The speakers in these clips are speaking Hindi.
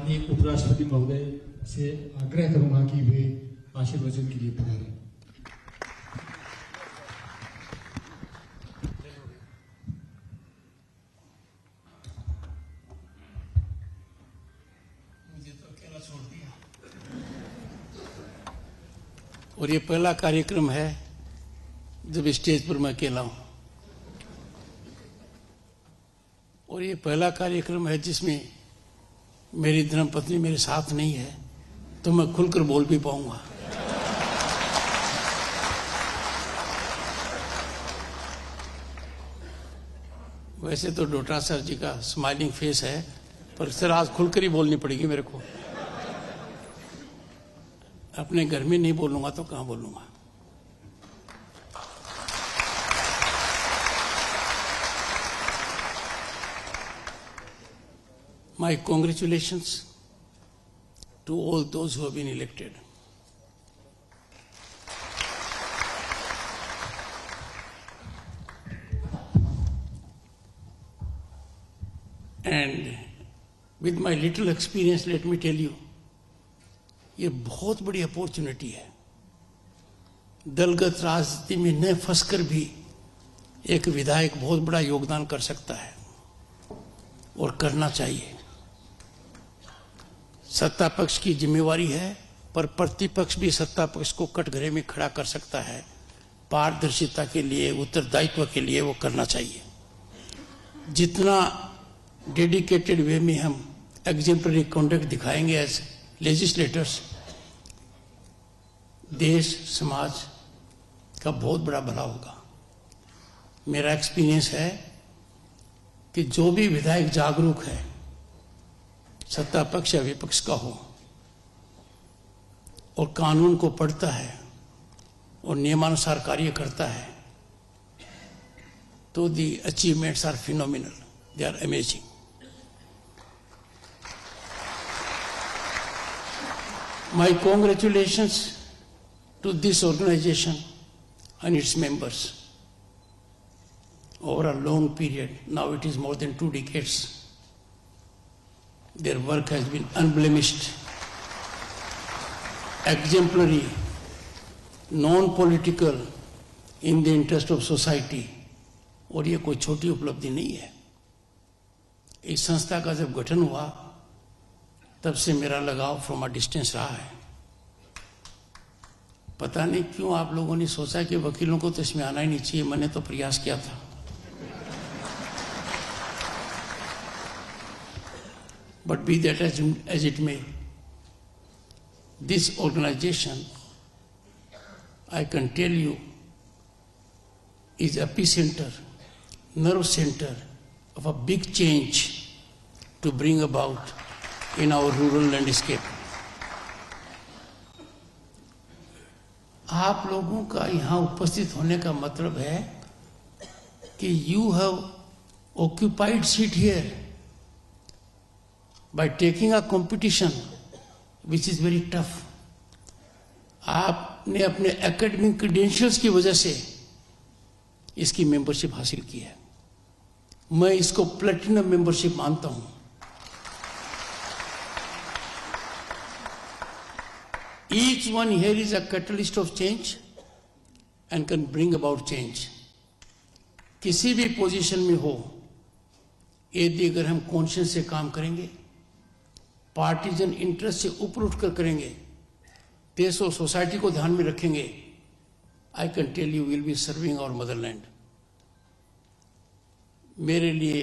माननीय उपराष्ट्रपति महोदय से आग्रह करूंगा कि वे आशीर्वचन के लिए पधारें। मुझे तो अकेला छोड़ दिया। और ये पहला कार्यक्रम है जब स्टेज पर मैं अकेला हूं, और ये पहला कार्यक्रम है जिसमें मेरी धर्मपत्नी मेरे साथ नहीं है, तो मैं खुलकर बोल भी पाऊंगा। वैसे तो डोटा सर जी का स्माइलिंग फेस है, पर सर आज खुलकर ही बोलनी पड़ेगी मेरे को। अपने घर में नहीं बोलूंगा तो कहां बोलूंगा। My congratulations to all those who have been elected. And with my little experience, let me tell you, ये बहुत बड़ी अपॉर्चुनिटी है। दलगत राजनीति में न फंसकर भी एक विधायक बहुत बड़ा योगदान कर सकता है और करना चाहिए। सत्ता पक्ष की जिम्मेवारी है, पर प्रतिपक्ष भी सत्ता पक्ष को कटघरे में खड़ा कर सकता है। पारदर्शिता के लिए, उत्तरदायित्व के लिए वो करना चाहिए। जितना डेडिकेटेड वे में हम एग्जेम्पलरी कंडक्ट दिखाएंगे एज लेजिस्लेटर्स, देश समाज का बहुत बड़ा भला होगा। मेरा एक्सपीरियंस है कि जो भी विधायक जागरूक है, सत्ता पक्ष या विपक्ष का हो, और कानून को पढ़ता है और नियमानुसार कार्य करता है, तो the achievements are phenomenal, they are amazing. My congratulations to this organization and its members. Over a long period, now it is more than 2 decades, their work has been unblemished, exemplary, non-political, in the interest of society. और ये कोई छोटी उपलब्धि नहीं है। इस संस्था का जब गठन हुआ, तब से मेरा लगाव फ्रॉम अ डिस्टेंस रहा है। पता नहीं क्यों आप लोगों ने सोचा कि वकीलों को तो इसमें आना ही नहीं चाहिए। मैंने तो प्रयास किया था। But be that as it may, this organization, I can tell you, is epicenter, nerve center of a big change to bring about in our rural landscape. आप लोगों का यहाँ उपस्थित होने का मतलब है कि you have occupied seat here by taking a competition which is very tough. आपने अपने एकेडमिक क्रेडेंशियल्स की वजह से इसकी मेंबरशिप हासिल की है। मैं इसको प्लेटिनम मेंबरशिप मानता हूं। Each one here is a catalyst of change and can bring about change. किसी भी पोजीशन में हो, यदि अगर हम कॉन्शियस से काम करेंगे, पार्टीजन इंटरेस्ट से ऊपर उठकर करेंगे, देश और सोसाइटी को ध्यान में रखेंगे, I can tell you will be serving our motherland. मेरे लिए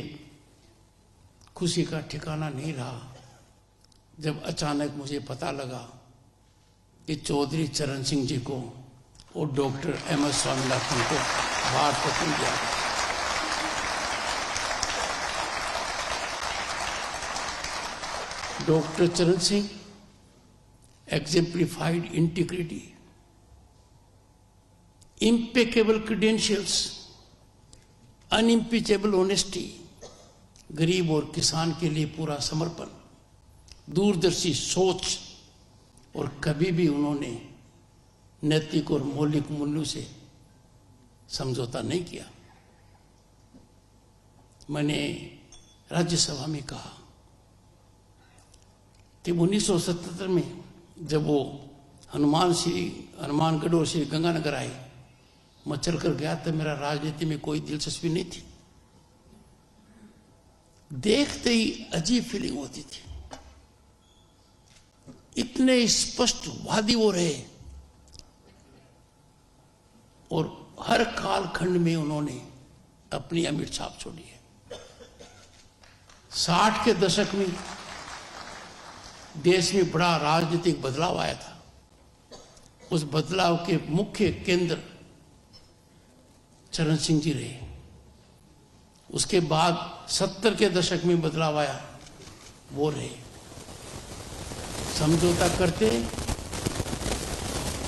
खुशी का ठिकाना नहीं रहा जब अचानक मुझे पता लगा कि चौधरी चरण सिंह जी को और डॉक्टर एम एस स्वामीनाथन को भारत रत्न दिया। डॉक्टर चरण Singh exemplified integrity, impeccable credentials, unimpeachable honesty, गरीब और किसान के लिए पूरा समर्पण, दूरदर्शी सोच, और कभी भी उन्होंने नैतिक और मौलिक मूल्यों से समझौता नहीं किया। मैंने राज्यसभा में कहा, कि 1977 में जब वो हनुमानगढ़ और श्री गंगानगर आए, मैं चलकर गया तो मेरा राजनीति में कोई दिलचस्पी नहीं थी। देखते ही अजीब फीलिंग होती थी, इतने स्पष्ट वादी वो रहे और हर कालखंड में उन्होंने अपनी अमिट छाप छोड़ी है। 60 के दशक में देश में बड़ा राजनीतिक बदलाव आया था। उस बदलाव के मुख्य केंद्र चरण सिंह जी रहे। उसके बाद 70 के दशक में बदलाव आया, वो रहे। समझौता करते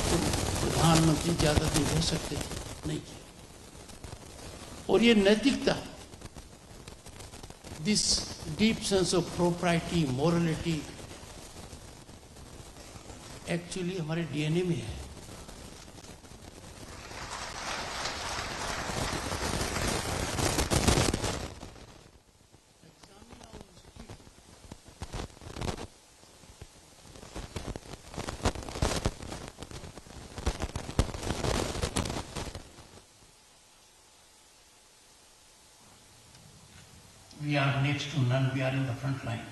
तो प्रधानमंत्री ज्यादा दिन रह सकते थे, नहीं किया। और ये नैतिकता, this deep sense of propriety, morality, actually हमारे डीएनए में है। We are next to none, we are in the front line.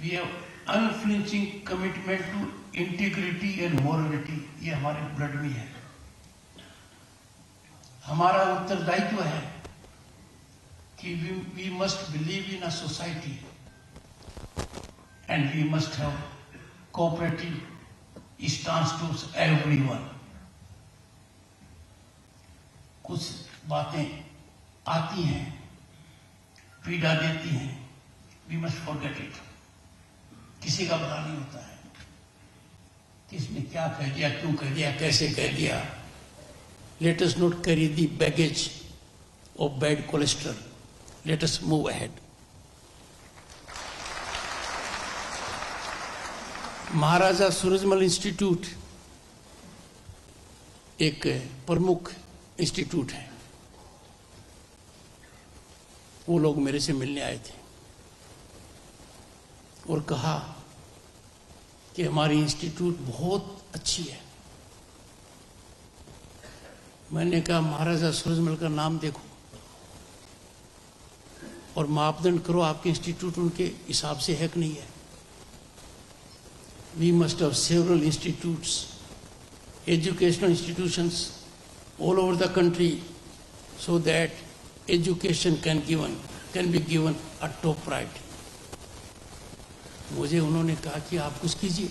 We have unflinching commitment to integrity and morality, ये हमारे ब्लड में है। हमारा उत्तरदायित्व है कि we must believe in a society and we must have cooperative stance to everyone. कुछ बातें आती हैं, पीड़ा देती हैं, we must forget it. किसी का भला नहीं होता है, किसने क्या कह दिया, क्यों कह दिया, कैसे कह दिया। Let us not carry the baggage of bad cholesterol. Let us move ahead. Maharaja Surajmal institute एक प्रमुख इंस्टीट्यूट है। वो लोग मेरे से मिलने आए थे और कहा कि हमारी इंस्टीट्यूट बहुत अच्छी है। मैंने कहा महाराजा सूरजमल का नाम देखो और मापदंड करो, आपके इंस्टीट्यूट उनके हिसाब से है कि नहीं है। We must have several institutes, educational institutions all over the country so that education can be given a top priority. मुझे उन्होंने कहा कि आप कुछ कीजिए।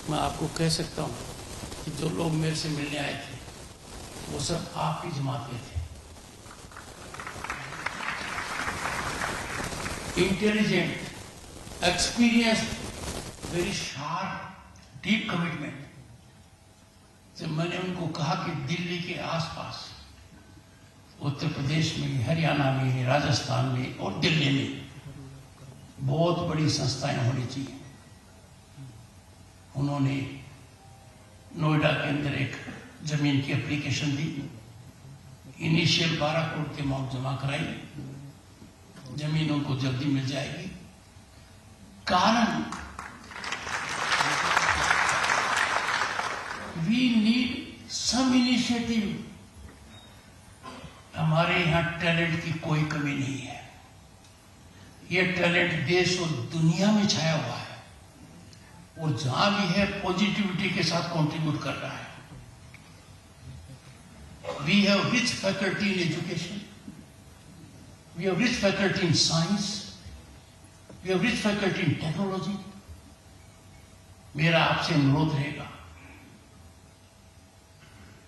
मैं आपको कह सकता हूं कि जो लोग मेरे से मिलने आए थे वो सब आपकी जमात के थे। Intelligent, experienced, very sharp, deep commitment. जब मैंने उनको कहा कि दिल्ली के आसपास, उत्तर प्रदेश में, हरियाणा में, राजस्थान में और दिल्ली में बहुत बड़ी संस्थाएं होनी चाहिए, उन्होंने नोएडा के अंदर एक जमीन की एप्लीकेशन दी। इनिशियल 12 करोड़ की अमाउंट जमा कराई, जमीन उनको जल्दी मिल जाएगी। कारण we need some initiative. हमारे यहाँ टैलेंट की कोई कमी नहीं है। ये टैलेंट देश और दुनिया में छाया हुआ है और जहां भी है पॉजिटिविटी के साथ कंट्रीब्यूट कर रहा है। We have rich faculty in education, we have rich faculty in science, we have rich faculty in technology. मेरा आपसे अनुरोध रहेगा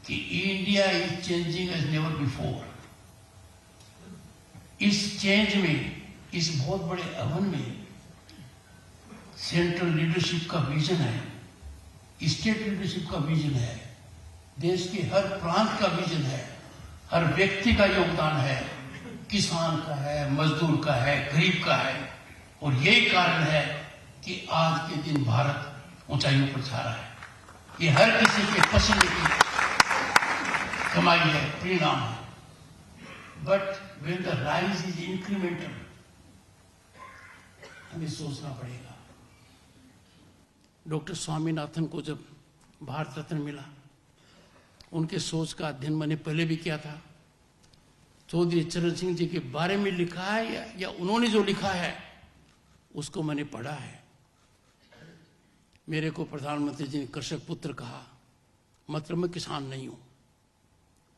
कि India is changing as never before. इस चेंज में, इस बहुत बड़े अवन में सेंट्रल लीडरशिप का विजन है, स्टेट लीडरशिप का विजन है, देश के हर प्रांत का विजन है, हर व्यक्ति का योगदान है, किसान का है, मजदूर का है, गरीब का है। और यही कारण है कि आज के दिन भारत ऊंचाइयों पर जा रहा है। ये हर किसी के पसीने की कमाई है, परिणाम है. But when the rise is incremental, हमें सोचना पड़ेगा. डॉक्टर स्वामीनाथन को जब भारत रत्न मिला, उनके सोच का अध्ययन मैंने पहले भी किया था. चौधरी चरण सिंह जी के बारे में लिखा है या उन्होंने जो लिखा है उसको मैंने पढ़ा है. मेरे को प्रधानमंत्री जी ने कृषक पुत्र कहा, मतलब मैं किसान नहीं हूं,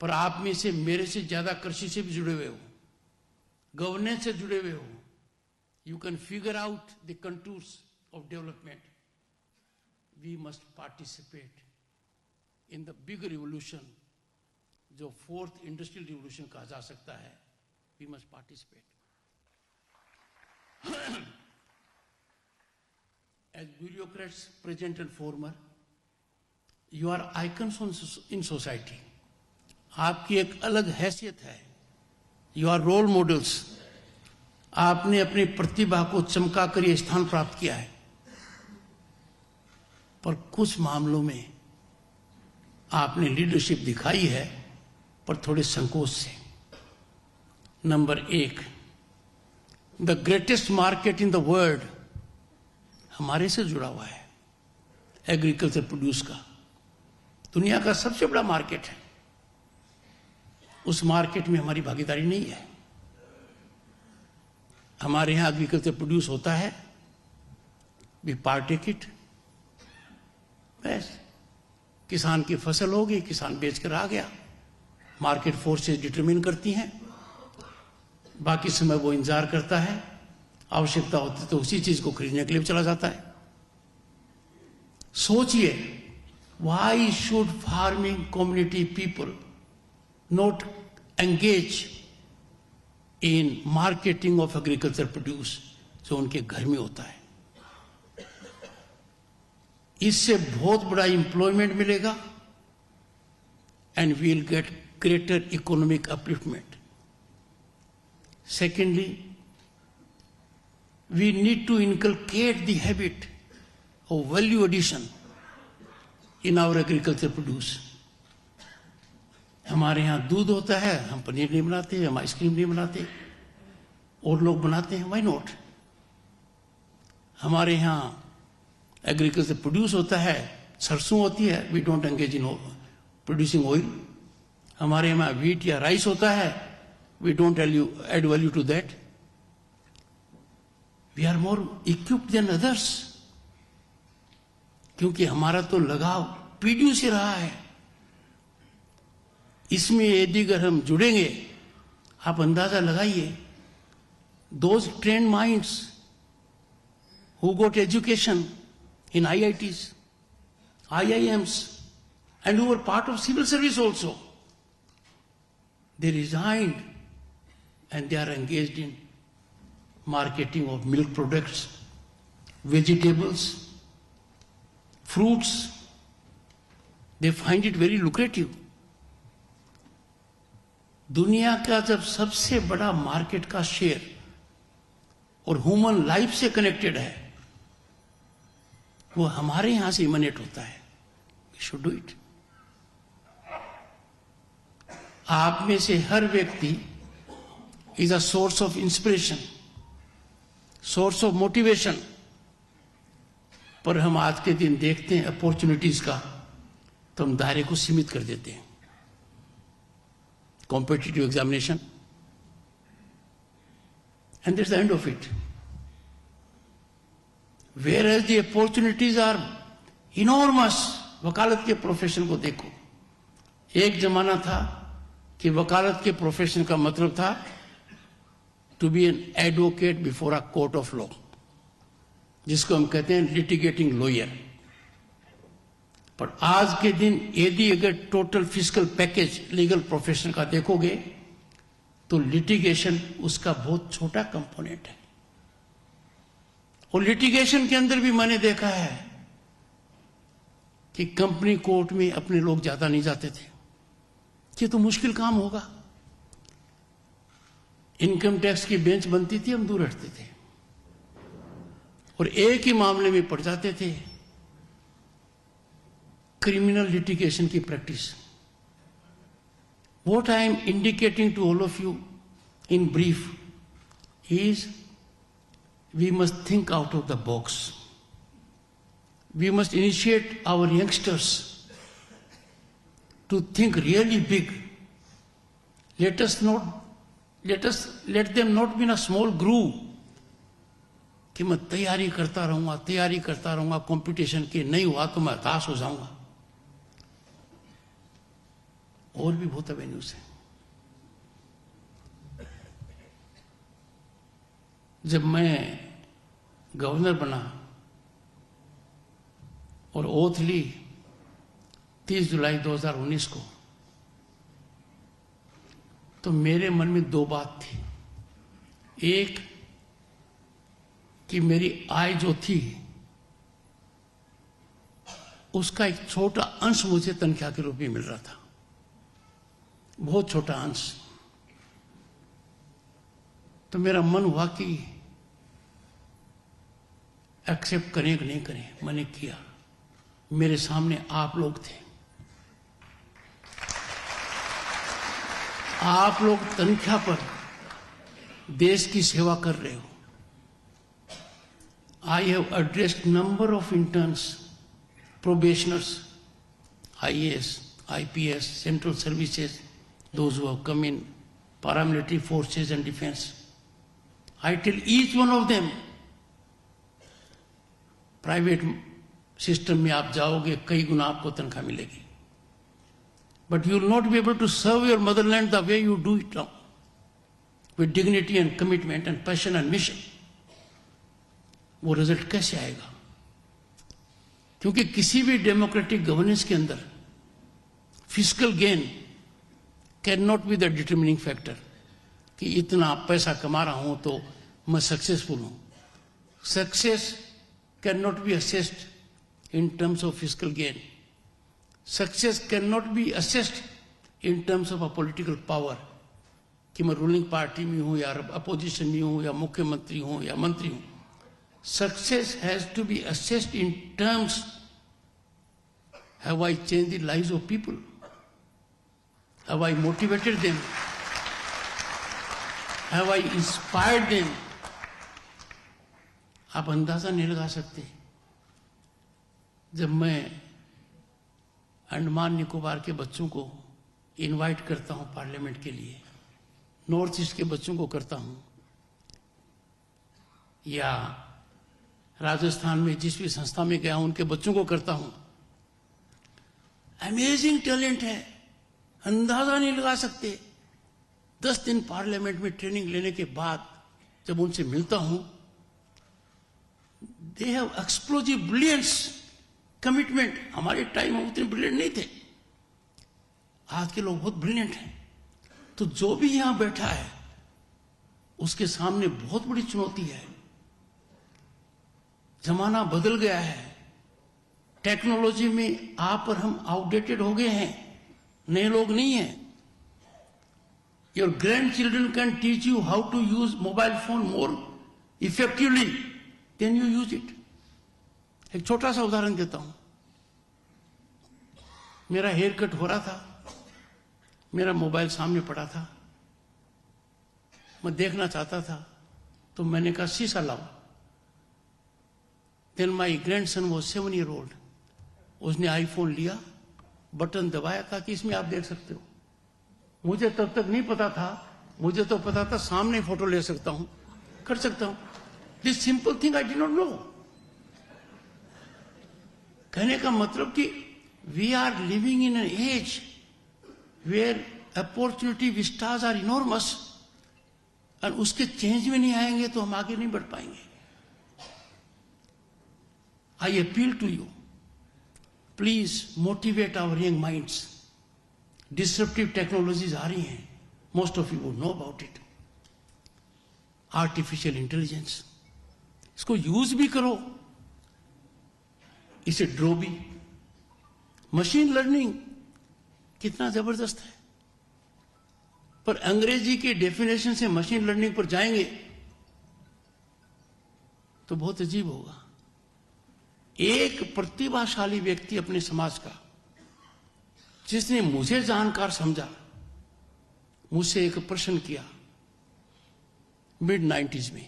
पर आप में से मेरे से ज्यादा कृषि से भी जुड़े हुए हो, गवर्नेंस से जुड़े हुए हो. You can figure out the contours of development. We must participate in the big revolution, जो फोर्थ इंडस्ट्रियल रिवोल्यूशन कहा जा सकता है. We must participate. As bureaucrats, present and former, you are icons in society. आपकी एक अलग हैसियत है. You are role models. आपने अपनी प्रतिभा को चमकाकर ये स्थान प्राप्त किया है. पर कुछ मामलों में आपने लीडरशिप दिखाई है, पर थोड़े संकोच से. Number 1, the greatest market in the world हमारे से जुड़ा हुआ है. एग्रीकल्चर प्रोड्यूस का दुनिया का सबसे बड़ा मार्केट है. उस मार्केट में हमारी भागीदारी नहीं है. हमारे यहां एग्रीकल्चर प्रोड्यूस होता है, वी पार्टेक इट. बस किसान की फसल होगी, किसान बेचकर आ गया, मार्केट फोर्सेस डिटरमिन करती हैं. बाकी समय वो इंतजार करता है, आवश्यकता होती तो उसी चीज को खरीदने के लिए चला जाता है. सोचिए, why should farming community people not engage in marketing of agriculture produce जो उनके घर में होता है. इससे बहुत बड़ा एम्प्लॉयमेंट मिलेगा and we will get greater economic upliftment. Secondly, we need to inculcate the habit of value addition in our agriculture produce. हमारे यहाँ दूध होता है, हम पनीर नहीं बनाते, हम आइसक्रीम नहीं बनाते, और लोग बनाते हैं. Why not? हमारे यहाँ एग्रीकल्चर प्रोड्यूस होता है, सरसों होती है, we don't engage in producing oil. हमारे यहाँ व्हीट या राइस होता है, we don't add value to that. We are more equipped than others, क्योंकि हमारा तो लगाव पीढ़ियों से रहा है. इसमें यदि अगर हम जुड़ेंगे, आप अंदाजा लगाइए, those trained minds who got education in IITs, IIMs, and who were part of civil service also, they resigned and they are engaged in marketing of milk products, vegetables, fruits. They find it very lucrative. दुनिया का जब सबसे बड़ा मार्केट का शेयर और ह्यूमन लाइफ से कनेक्टेड है, वो हमारे यहां से इमनेट होता है. We should do it. आप में से हर व्यक्ति is a source of inspiration, source of motivation. पर हम आज के दिन देखते हैं अपॉर्चुनिटीज का, तो हम दायरे को सीमित कर देते हैं. Competitive examination, and that's the end of it. Whereas the opportunities are enormous. वकालत के प्रोफेशन को देखो. एक जमाना था कि वकालत के प्रोफेशन का मतलब था to be an advocate before a court of law, जिसको हम कहते हैं लिटिगेटिंग लॉयर. पर आज के दिन यदि अगर total physical package legal profession का देखोगे, तो लिटिगेशन उसका बहुत छोटा कंपोनेंट है. और लिटिगेशन के अंदर भी मैंने देखा है कि कंपनी कोर्ट में अपने लोग ज्यादा नहीं जाते थे. ये तो मुश्किल काम होगा. इनकम टैक्स की बेंच बनती थी, हम दूर हटते थे और एक ही मामले में पड़ जाते थे. क्रिमिनल लिटिगेशन की practice. What I am indicating to all of you in brief is we must think out of the box. We must initiate our youngsters to think really big. Let them not be in a small groove कि मैं तैयारी करता रहूंगा कंपटीशन की, नहीं हुआ तो मैं हताश हो जाऊंगा. और भी बहुत एवेन्यूज हैं. जब मैं गवर्नर बना और ओथ ली 30 जुलाई 2019 को, तो मेरे मन में दो बात थी. एक कि मेरी आय जो थी उसका एक छोटा अंश मुझे तनख्वाह के रूप में मिल रहा था, बहुत छोटा अंश. तो मेरा मन हुआ कि एक्सेप्ट करें कि नहीं करें. मैंने किया. मेरे सामने आप लोग थे. आप लोग तनख्वाह पर देश की सेवा कर रहे हो. I have addressed number of interns, probationers, IAS, IPS, central services, those who have come in paramilitary forces and defense. I tell each one of them, private system में आप जाओगे कई गुना आपको तनख्वाह मिलेगी, but you will not be able to serve your motherland the way you do it now, with dignity and commitment and passion and mission. वो रिजल्ट कैसे आएगा? क्योंकि किसी भी डेमोक्रेटिक गवर्नेंस के अंदर fiscal gain can not be the determining factor कि इतना पैसा कमा रहा हूं तो मैं सक्सेसफुल हूं. Success can not be assessed in terms of fiscal gain. Success can not be assessed in terms of a political power कि मैं रूलिंग पार्टी में हूं या अपोजिशन में हूं या मुख्यमंत्री हूं या मंत्री हूं. Success has to be assessed in terms, have I changed the lives of people? Have I motivated them? Have I inspired them? आप अंदाजा नहीं लगा सकते. जब मैं अंडमान निकोबार के बच्चों को इनवाइट करता हूं पार्लियामेंट के लिए, नॉर्थ ईस्ट के बच्चों को करता हूं, या राजस्थान में जिस भी संस्था में गया हूं उनके बच्चों को करता हूं, अमेजिंग टैलेंट है, अंदाजा नहीं लगा सकते. 10 दिन पार्लियामेंट में ट्रेनिंग लेने के बाद जब उनसे मिलता हूं, they have explosive brilliance, commitment. हमारे टाइम में उतने ब्रिलियंट नहीं थे, आज के लोग बहुत ब्रिलियंट हैं. तो जो भी यहां बैठा है उसके सामने बहुत बड़ी चुनौती है. जमाना बदल गया है. टेक्नोलॉजी में आप और हम आउटडेटेड हो गए हैं, नए लोग नहीं हैं. Your grandchildren can teach you how to use mobile phone more effectively than you use it. एक छोटा सा उदाहरण देता हूं. मेरा हेयर कट हो रहा था, मेरा मोबाइल सामने पड़ा था, मैं देखना चाहता था, तो मैंने कहा शीशा लाओ. Then my grandson was 7 years old. उसने आईफोन लिया, बटन दबाया था कि इसमें आप देख सकते हो. मुझे तब तक नहीं पता था, मुझे तो पता था सामने फोटो ले सकता हूं, कर सकता हूं. This simple thing I did not know. कहने का मतलब कि we are living in an age where opportunity vistas are enormous, और उसके चेंज में नहीं आएंगे तो हम आगे नहीं बढ़ पाएंगे. I appeal to you, please motivate our young minds. Disruptive technologies आ रही हैं, most of you would know about it. Artificial intelligence, इसको यूज भी करो, इसे ड्रो भी. मशीन लर्निंग कितना जबरदस्त है, पर अंग्रेजी के डेफिनेशन से मशीन लर्निंग पर जाएंगे तो बहुत अजीब होगा. एक प्रतिभाशाली व्यक्ति अपने समाज का, जिसने मुझे जानकार समझा, मुझसे एक प्रश्न किया मिड 90s में।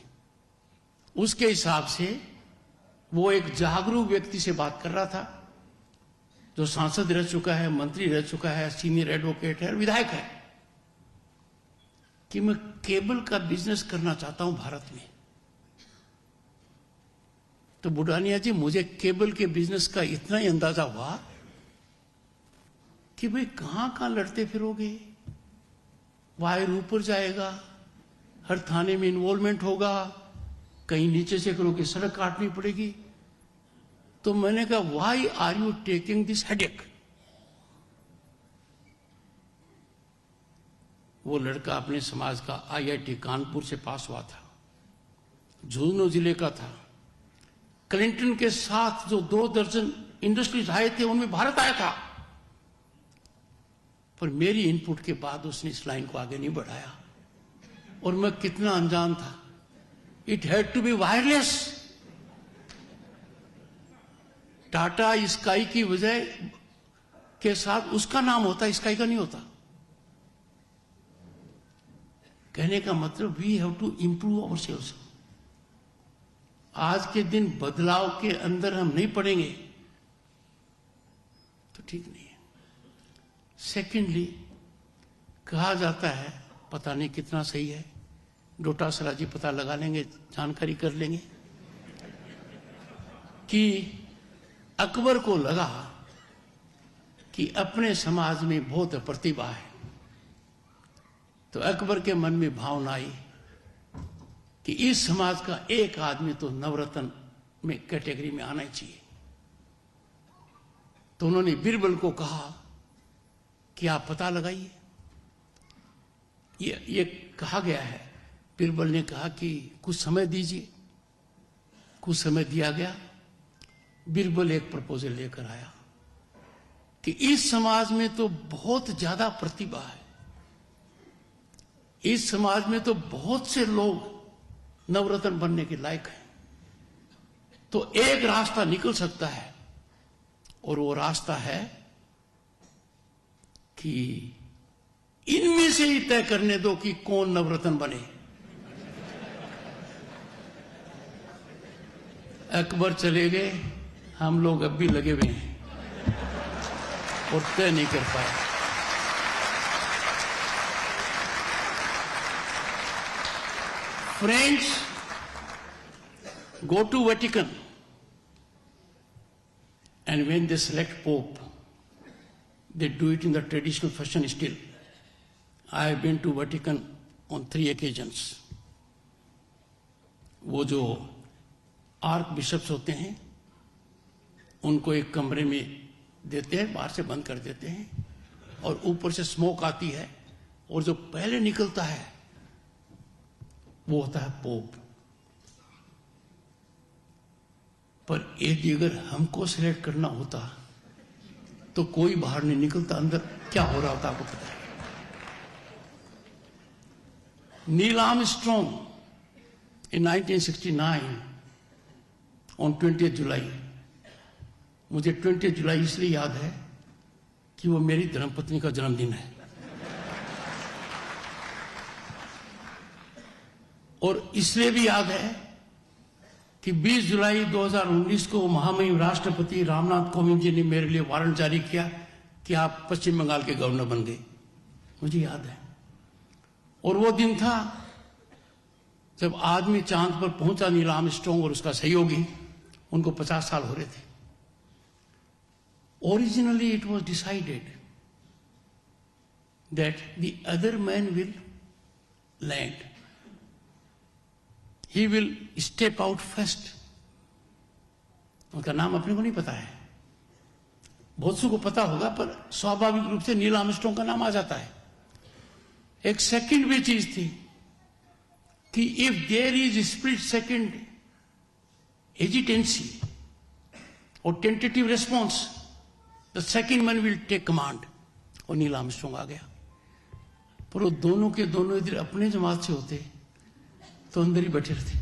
उसके हिसाब से वो एक जागरूक व्यक्ति से बात कर रहा था, जो सांसद रह चुका है, मंत्री रह चुका है, सीनियर एडवोकेट है, विधायक है, कि मैं केबल का बिजनेस करना चाहता हूं भारत में। तो बुढ़ानिया जी, मुझे केबल के बिजनेस का इतना ही अंदाजा हुआ कि भाई कहां कहां लड़ते फिरोगे, वायर ऊपर जाएगा, हर थाने में इन्वॉल्वमेंट होगा, कहीं नीचे से करोगे सड़क काटनी पड़ेगी। तो मैंने कहा, why are you taking this headache? वो लड़का अपने समाज का IIT कानपुर से पास हुआ था, झुंझुनू जिले का था। क्लिंटन के साथ जो 2 दर्जन इंडस्ट्रीज आए थे, उनमें भारत आया था, पर मेरी इनपुट के बाद उसने इस लाइन को आगे नहीं बढ़ाया। और मैं कितना अनजान था। It had to be wireless. Tata Sky की वजह के साथ उसका नाम होता, स्काई का नहीं होता। कहने का मतलब, we have to improve ourselves. आज के दिन बदलाव के अंदर हम नहीं पड़ेंगे तो ठीक नहीं है। सेकेंडली, कहा जाता है, पता नहीं कितना सही है, डोटासरा जी पता लगा लेंगे, जानकारी कर लेंगे, कि अकबर को लगा कि अपने समाज में बहुत प्रतिभा है। तो अकबर के मन में भावना आई कि इस समाज का एक आदमी तो नवरत्न में कैटेगरी में आना चाहिए। तो उन्होंने बीरबल को कहा कि आप पता लगाइए। ये कहा गया है, बीरबल ने कहा कि कुछ समय दीजिए। कुछ समय दिया गया। बीरबल एक प्रपोजल लेकर आया कि इस समाज में तो बहुत ज्यादा प्रतिभा है, इस समाज में तो बहुत से लोग नवरत्न बनने के लायक हैं। तो एक रास्ता निकल सकता है, और वो रास्ता है कि इनमें से ही तय करने दो कि कौन नवरत्न बने। अकबर चले गए, हम लोग अब भी लगे हुए हैं और तय नहीं कर पाए। Friends go to Vatican, and when they select Pope, they do it in the traditional fashion still. I have been to Vatican on 3 occasions. वो जो आर्क बिशप्स होते हैं, उनको एक कमरे में देते हैं, बाहर से बंद कर देते हैं, और ऊपर से स्मोक आती है, और जो पहले निकलता है वो होता है पोप। पर यदि अगर हमको सिलेक्ट करना होता तो कोई बाहर नहीं निकलता, अंदर क्या हो रहा होता आपको पता है। नील आर्मस्ट्रॉन्ग इन 1969 ऑन 20 जुलाई, मुझे 20 जुलाई इसलिए याद है कि वो मेरी धर्मपत्नी का जन्मदिन है, और इसलिए भी याद है कि 20 जुलाई 2019 को महामहिम राष्ट्रपति रामनाथ कोविंद जी ने मेरे लिए वारंट जारी किया कि आप पश्चिम बंगाल के गवर्नर बन गए। मुझे याद है। और वो दिन था जब आदमी चांद पर पहुंचा, नील आर्मस्ट्रॉन्ग और उसका सहयोगी, उनको 50 साल हो रहे थे। Originally it was decided that the other man will land, he will step out first. उनका नाम अपने को नहीं पता है, बहुत से को पता होगा, पर स्वाभाविक रूप से नील आर्मस्ट्रॉन्ग का नाम आ जाता है। एक सेकंड भी चीज थी कि if there is split second hesitancy और tentative response, the second man will take command, और नील आर्मस्ट्रॉन्ग आ गया। पर वो दोनों के दोनों इधर अपने जमात से होते तो अंदर ही बैठे रहते।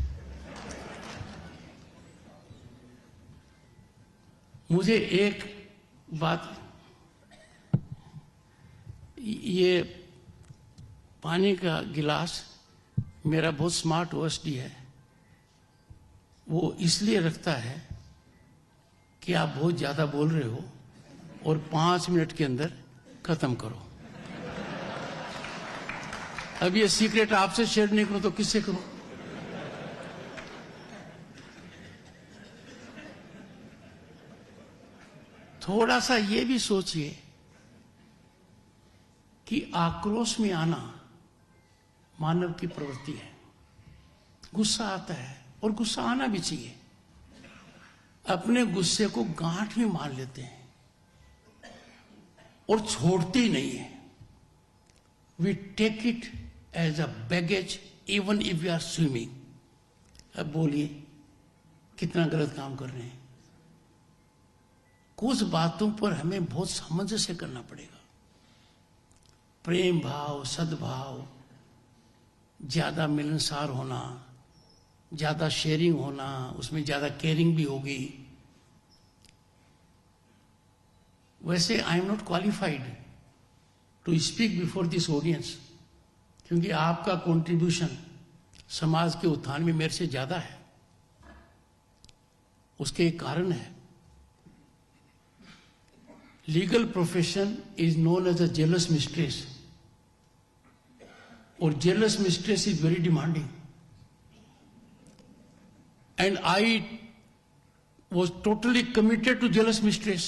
मुझे एक बात, ये पानी का गिलास मेरा बहुत स्मार्ट ओएसडी है, वो इसलिए रखता है कि आप बहुत ज्यादा बोल रहे हो और 5 मिनट के अंदर खत्म करो। अब ये सीक्रेट आपसे शेयर नहीं करूं तो किससे करूं? थोड़ा सा ये भी सोचिए कि आक्रोश में आना मानव की प्रवृत्ति है। गुस्सा आता है और गुस्सा आना भी चाहिए। अपने गुस्से को गांठ में मार लेते हैं और छोड़ते ही नहीं है। We take it as a baggage even if we are swimming. अब बोलिए कितना गलत काम कर रहे हैं। कुछ बातों पर हमें बहुत सामंजस्य करना पड़ेगा। प्रेम भाव, सद्भाव, ज्यादा मिलनसार होना, ज्यादा शेयरिंग होना, उसमें ज्यादा केयरिंग भी होगी। वैसे I am not qualified to speak before this audience, क्योंकि आपका कंट्रीब्यूशन समाज के उत्थान में मेरे से ज्यादा है। उसके एक कारण है। Legal profession is known as a jealous mistress, और jealous mistress is very demanding, and I was totally committed to jealous mistress.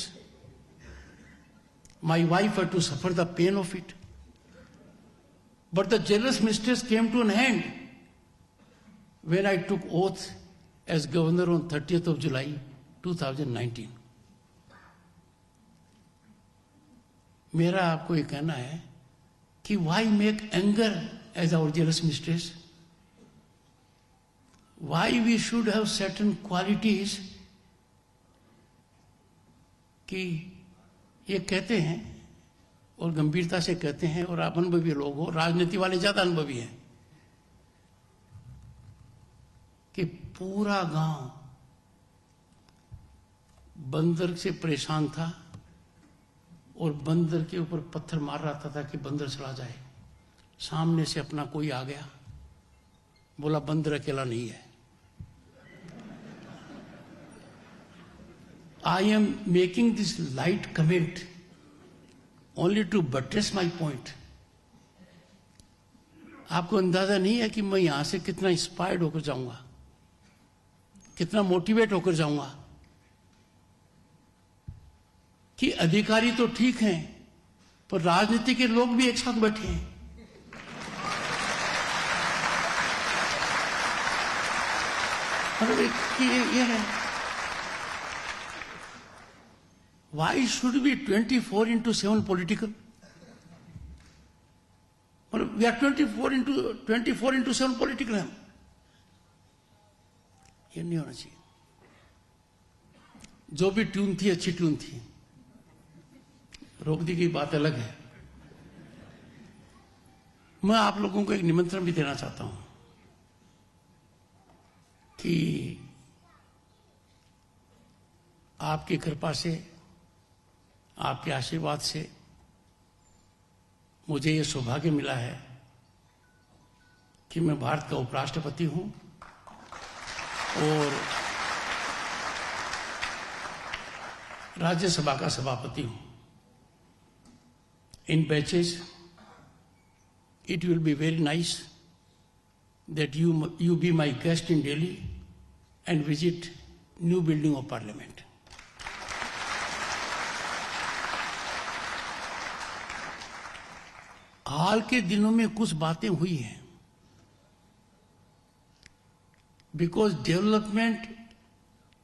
My wife had to suffer the pain of it. But the jealous mistress came to an end when I took oath as governor on 30th of July 2019. मेरा आपको ये कहना है कि why make anger as our jealous mistress? Why we should have certain qualities कि ये कहते हैं और गंभीरता से कहते हैं, और आप अनुभवी लोग हो, राजनीति वाले ज्यादा अनुभवी हैं, कि पूरा गांव बंदर से परेशान था और बंदर के ऊपर पत्थर मार रहा था कि बंदर चला जाए। सामने से अपना कोई आ गया, बोला बंदर अकेला नहीं है। I am making this light comment only to buttress my point. आपको अंदाजा नहीं है कि मैं यहां से कितना इंस्पायर्ड होकर जाऊंगा, कितना मोटिवेट होकर जाऊंगा। कि अधिकारी तो ठीक हैं, पर राजनीति के लोग भी एक साथ बैठे हैं। ये है, why should we 24/7 political? We are 24/7 political हैं। ये नहीं होना चाहिए। जो भी ट्यून थी अच्छी ट्यून थी, रोक दी गई बात अलग है। मैं आप लोगों को एक निमंत्रण भी देना चाहता हूं कि आपकी कृपा से, आपके आशीर्वाद से मुझे ये सौभाग्य मिला है कि मैं भारत का उपराष्ट्रपति हूं और राज्यसभा का सभापति हूं। इन batches it will be very nice that you be my guest in Delhi and visit new building of Parliament. हाल के दिनों में कुछ बातें हुई हैं, because development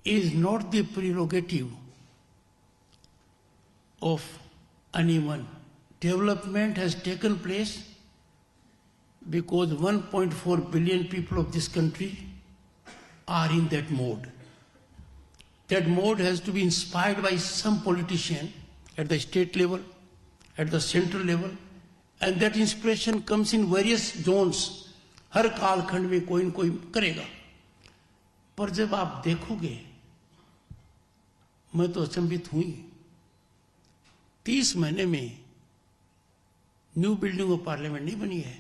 is not the prerogative of anyone. Development has taken place because 1.4 billion people of this country are in that mode. That mode has to be inspired by some politician at the state level, at the central level, and that inspiration comes in various zones. हर कालखंड में कोई न कोई करेगा। पर जब आप देखोगे, मैं तो अचंभित हुई, 30 महीने में न्यू बिल्डिंग ऑफ पार्लियामेंट नहीं बनी है।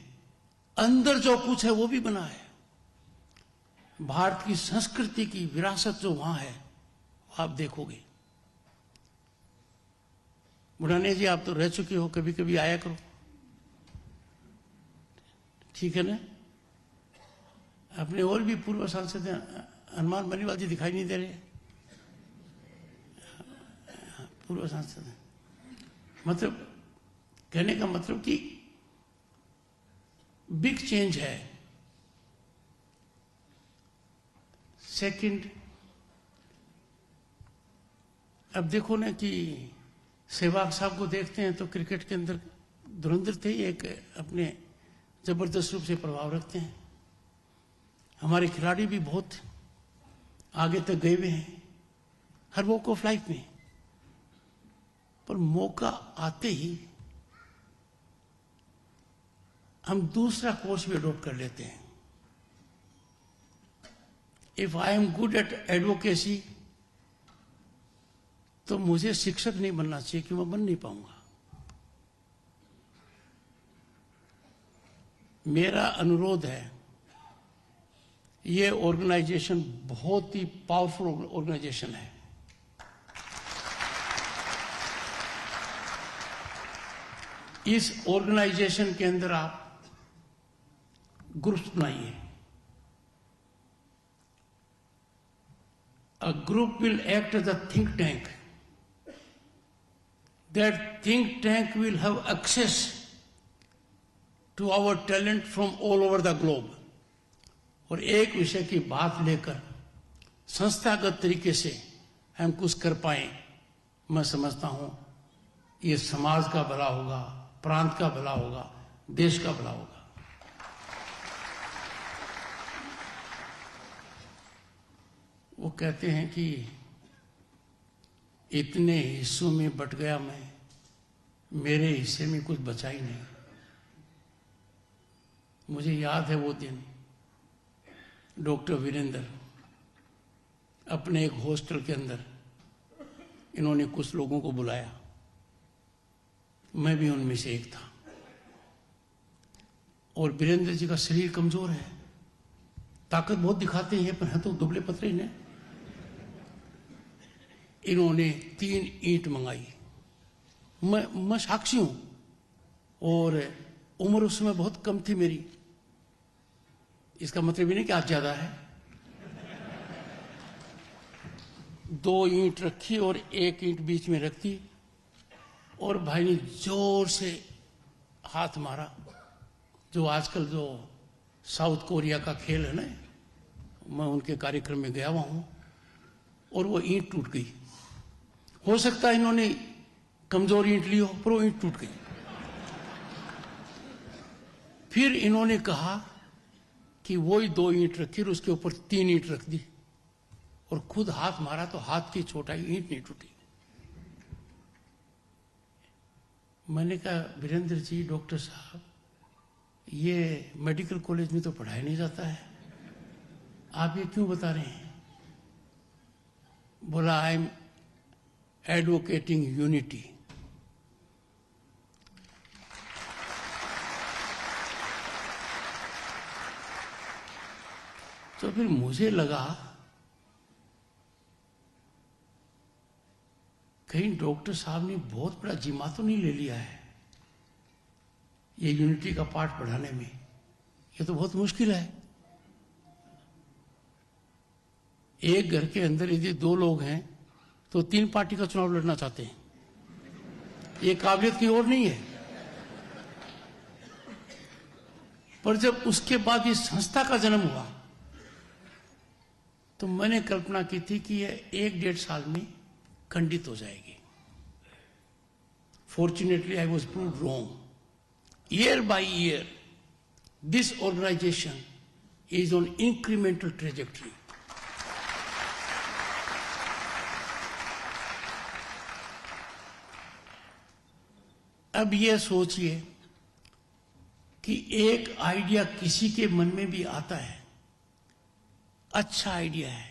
अंदर जो कुछ है वो भी बना है। भारत की संस्कृति की विरासत जो वहां है आप देखोगे। बुढ़ाने जी, आप तो रह चुके हो, कभी कभी आया करो, ठीक है ना? अपने और भी पूर्व सांसद हनुमान बनीवाल जी दिखाई नहीं दे रहे, पूर्व सांसद हैं। मतलब कहने का मतलब कि बिग चेंज है। सेकंड, अब देखो ना कि सहवाग साहब को देखते हैं तो क्रिकेट के अंदर धुरंधर थे, एक अपने जबरदस्त रूप से प्रभाव रखते हैं। हमारे खिलाड़ी भी बहुत आगे तक गए हुए हैं हर वॉक ऑफ लाइफ में, पर मौका आते ही हम दूसरा कोर्स भी अडॉप्ट कर लेते हैं। If I am good at advocacy तो मुझे शिक्षक नहीं बनना चाहिए, कि मैं बन नहीं पाऊंगा। मेरा अनुरोध है, ये ऑर्गेनाइजेशन बहुत ही पावरफुल ऑर्गेनाइजेशन है। इस ऑर्गेनाइजेशन के अंदर आप ग्रुप्स बनाइए। A group will act as a think tank. That think tank will have access to our talent from all over the globe. और एक विषय की बात लेकर संस्थागत तरीके से हम कुछ कर पाए, मैं समझता हूं ये समाज का भला होगा, प्रांत का भला होगा, देश का भला होगा। वो कहते हैं कि इतने हिस्सों में बट गया मैं, मेरे हिस्से में कुछ बचा ही नहीं। मुझे याद है वो दिन, डॉक्टर वीरेंद्र अपने एक हॉस्टल के अंदर इन्होंने कुछ लोगों को बुलाया, मैं भी उनमें से एक था। और वीरेंद्र जी का शरीर कमजोर है, ताकत बहुत दिखाते हैं पर है तो दुबले पतले ही ने। इन्होंने 3 ईंट मंगाई, मैं साक्षी हूं, और उम्र उस समय बहुत कम थी मेरी। इसका मतलब ये नहीं कि आज ज्यादा है। 2 ईंट रखी और 1 ईंट बीच में रख दी, और भाई ने जोर से हाथ मारा। जो आजकल जो साउथ कोरिया का खेल है ना, मैं उनके कार्यक्रम में गया हुआ हूं, और वो ईंट टूट गई। हो सकता है इन्होंने कमजोर ईंट ली हो, पर वो ईंट टूट गई। फिर इन्होंने कहा कि वही 2 ईंट रखी और उसके ऊपर 3 ईंट रख दी, और खुद हाथ मारा तो हाथ की चोटाई, ईंट नहीं टूटी। मैंने कहा, वीरेंद्र जी, डॉक्टर साहब, ये मेडिकल कॉलेज में तो पढ़ाया नहीं जाता है, आप ये क्यों बता रहे हैं? बोला, आई एम एडवोकेटिंग यूनिटी। तो फिर मुझे लगा कहीं डॉक्टर साहब ने बहुत बड़ा जिम्मा तो नहीं ले लिया है ये यूनिटी का पाठ पढ़ाने में। ये तो बहुत मुश्किल है। एक घर के अंदर यदि 2 लोग हैं तो 3 पार्टी का चुनाव लड़ना चाहते हैं। ये काबिलियत की ओर नहीं है। पर जब उसके बाद इस संस्था का जन्म हुआ तो मैंने कल्पना की थी कि यह 1-1.5 साल में खंडित हो जाएगी। Fortunately I was proved wrong. Year by year, this organization is on incremental trajectory. अब यह सोचिए कि एक आइडिया किसी के मन में भी आता है, अच्छा आइडिया है,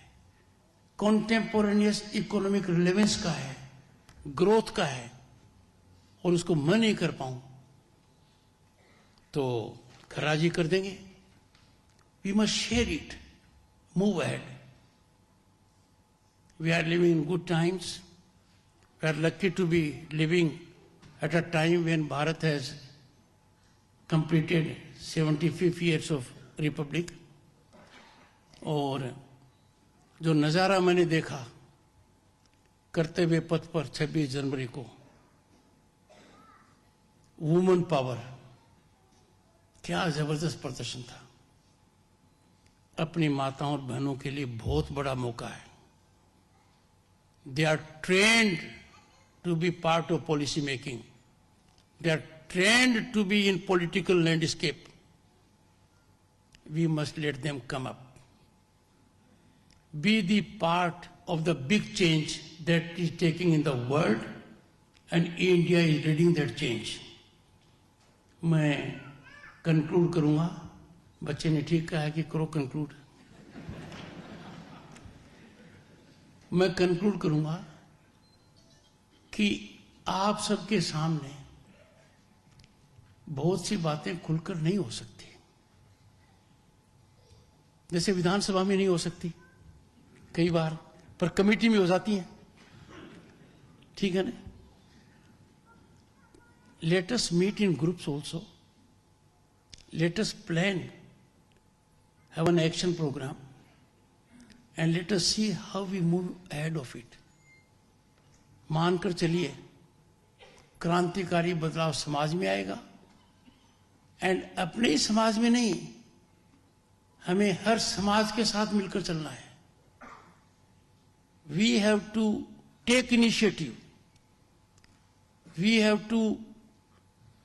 कॉन्टेम्पोरेनियस इकोनॉमिक रिलेवेंस का है, ग्रोथ का है, और उसको मैं नहीं कर पाऊं तो खराजी कर देंगे. We must share it, move ahead. We are living in good times. We are lucky to be living at a time when Bharat has completed 75 years of Republic. और जो नज़ारा मैंने देखा कर्तव्य पथ पर 26 जनवरी को, वुमेन पावर, क्या जबरदस्त प्रदर्शन था. अपनी माताओं और बहनों के लिए बहुत बड़ा मौका है. They are trained to be part of policy making. They are trained to be in political landscape. We must let them come up. Be the part of the big change that is taking in the world, and India is leading that change. मैं कंक्लूड करूंगा. बच्चे ने ठीक कहा है कि करो कंक्लूड. मैं कंक्लूड करूंगा कि आप सबके सामने बहुत सी बातें खुलकर नहीं हो सकती, जैसे विधानसभा में नहीं हो सकती कई बार, पर कमेटी में हो जाती हैं. ठीक है ना? Let us meet in groups also. Let us plan, have an action program, and let us see how we move ahead of it. मानकर चलिए क्रांतिकारी बदलाव समाज में आएगा, एंड अपने ही समाज में नहीं, हमें हर समाज के साथ मिलकर चलना है. We have to take initiative. We have to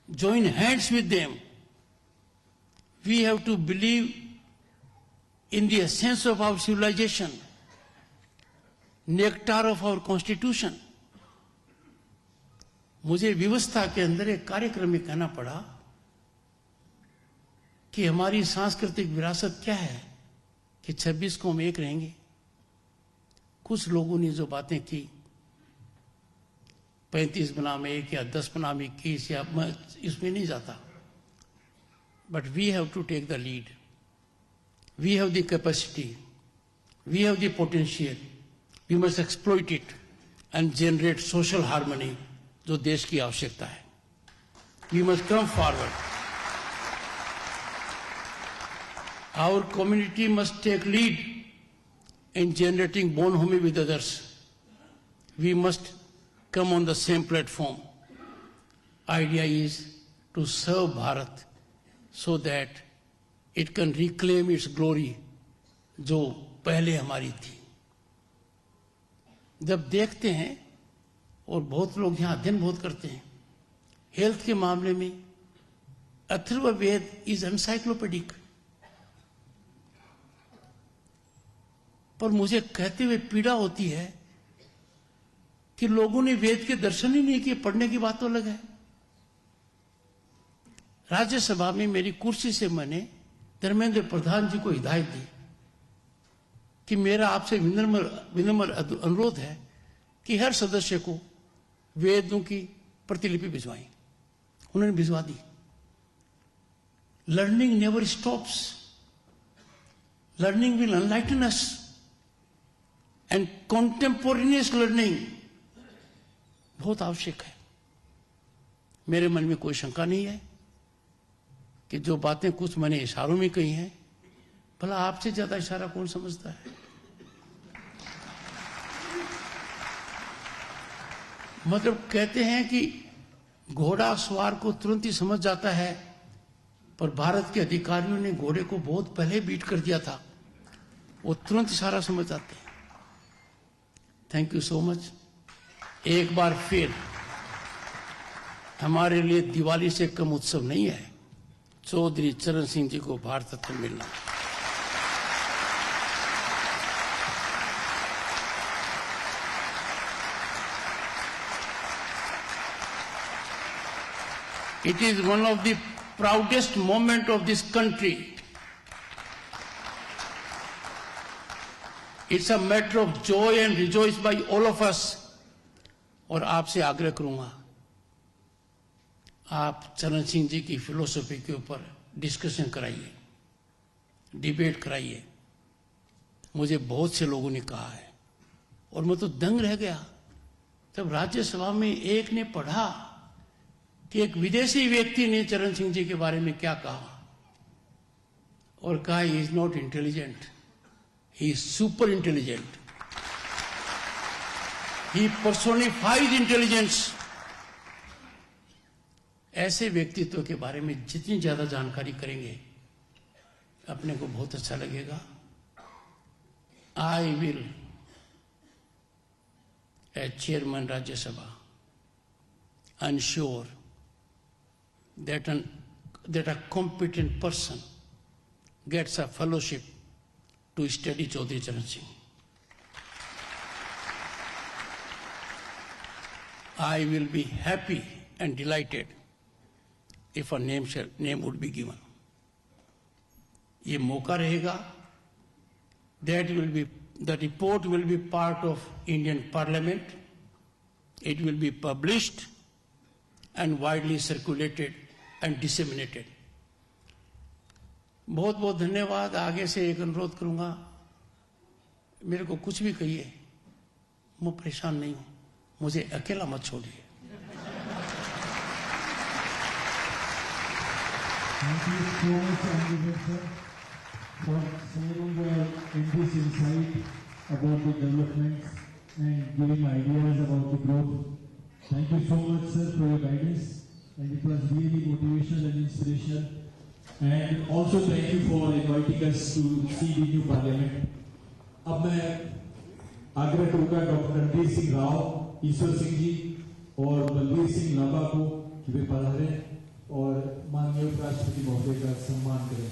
join hands with them. We have to believe in the essence of our civilization, nectar of our constitution. मुझे व्यवस्था के अंदर एक कार्यक्रम में कहना पड़ा कि हमारी सांस्कृतिक विरासत क्या है कि 26 को हम एक रहेंगे. कुछ लोगों ने जो बातें की, 35 बनाम 1 या 10 बनाम 21, या मैं इसमें नहीं जाता. But we have to take the lead. We have the capacity, we have the potential. We must exploit it and generate social harmony, जो देश की आवश्यकता है. We must come forward. Our community must take lead in generating bonhomie with others. We must come on the same platform. Idea is to serve Bharat so that it can reclaim its glory जो पहले हमारी थी. जब देखते हैं, और बहुत लोग यहाँ अध्ययन बहुत करते हैं, हेल्थ के मामले में अथर्ववेद इज एनसाइक्लोपीडिक. पर मुझे कहते हुए पीड़ा होती है कि लोगों ने वेद के दर्शन ही नहीं किए. पढ़ने की बात तो अलग है. राज्यसभा में मेरी कुर्सी से मैंने धर्मेंद्र प्रधान जी को हिदायत दी कि मेरा आपसे विनम्र अनुरोध है कि हर सदस्य को वेदों की प्रतिलिपि भिजवाएं. उन्होंने भिजवा दी. Learning never stops. Learning will enlighten us. And contemporaneous learning बहुत आवश्यक है. मेरे मन में कोई शंका नहीं है कि जो बातें कुछ मैंने इशारों में कही हैं, भला आपसे ज्यादा इशारा कौन समझता है. मतलब कहते हैं कि घोड़ा सवार को तुरंत ही समझ जाता है, पर भारत के अधिकारियों ने घोड़े को बहुत पहले बीट कर दिया था. वो तुरंत इशारा समझ जाते हैं. Thank you so much. एक बार फिर हमारे लिए दिवाली से कम उत्सव नहीं है चौधरी चरण सिंह जी को भारत रत्न मिलना. It is one of the proudest moments of this country. It's a matter of joy and rejoice by all of us. और आपसे आग्रह करूंगा, आप चरण सिंह जी की फिलोसफी के ऊपर डिस्कशन कराइए, डिबेट कराइए। मुझे बहुत से लोगों ने कहा है और मैं तो दंग रह गया तब राज्यसभा में एक ने पढ़ा कि एक विदेशी व्यक्ति ने चरण सिंह जी के बारे में क्या कहा और कहा he is not intelligent, he is super intelligent, he personifies intelligence. ऐसे व्यक्तित्व के बारे में जितनी ज्यादा जानकारी करेंगे अपने को बहुत अच्छा लगेगा। I will as chairman Rajya Sabha ensure that a competent person gets a fellowship to study Chaudhary Charan Singh. I will be happy and delighted if a name would be given. ये मौका रहेगा, the report will be part of Indian Parliament. It will be published and widely circulated and disseminated. बहुत बहुत धन्यवाद। आगे से एक अनुरोध करूंगा, मेरे को कुछ भी कहिए, मैं परेशान नहीं हूं, मुझे अकेला मत छोड़िए। Thank you so much, Ambassador sir, for sharing your endless insight about the developments and giving ideas about the growth. Thank you so much, sir, for your guidance, and it was really motivational and inspirational. And also thank you for inviting us to see the new parliament. अब मैं आग्रह करूँगा डॉक्टर रणधीर सिंह राव, ईश्वर सिंह जी और बलबीर सिंह लांबा को कि वे पधारें और माननीय उपराष्ट्रपति महोदय का सम्मान करें।